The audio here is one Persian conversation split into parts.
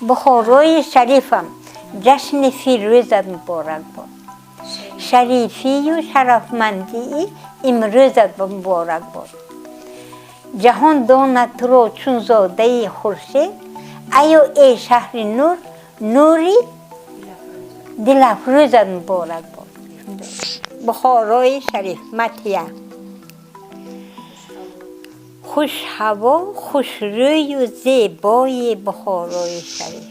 بخارای شریفم جشن فیروزت مبارک باد. شریفی و شرفمندی امروزت مبارک باد. جهان داند تو را چون زاده خورشید، ای شهر نور، نوری دل افروزت مبارک باد. بخارای شریف مطیه. خوش هوا، خوش روی و زیبای بخارای شریف،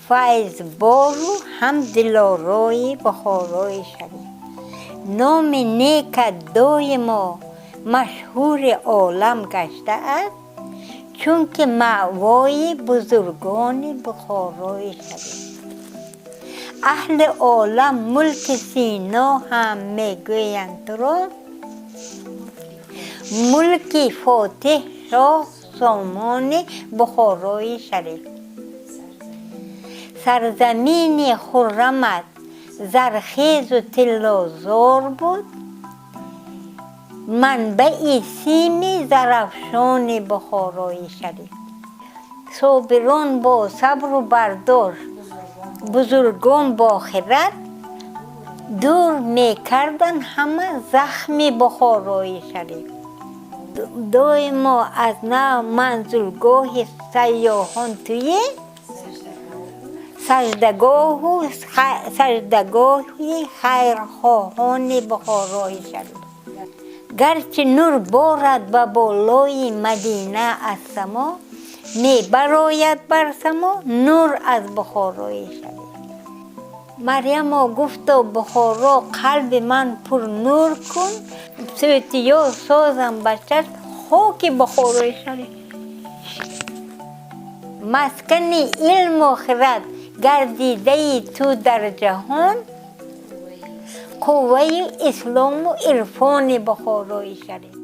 فیض بار و هم دلارای بخارای شریف. نام نیک دایما مشهور عالم گشته است، چون که مأوای بزرگان بخارای شریف. اهل عالم ملک سینا هم میگویند تو را، ملک فاتح شاه سامان بخارای شریف. سرزمین خرمت زرخیز و طلازار بود، منبع سیم زرافشان بخارای شریف. صابران با صبر و برداشت، بزرگان با خرد، دور میکردن همه زخم بخارای شریف. دایما از نو منزلگاه سیاحان توی سجدگاه خیرخواهان بخارای شریف. گرچه نور بارد به بالای مدینه از سما، می براید بر سما نور از بخارای شریف. مریم گفتا بخارا قلب من پر نور کن، صوتیا سازم بچت خاک بخارای شریف. مسکن علم و خرد گردیده تو در جهان، قوه اسلام و عرفان بخارای شریف.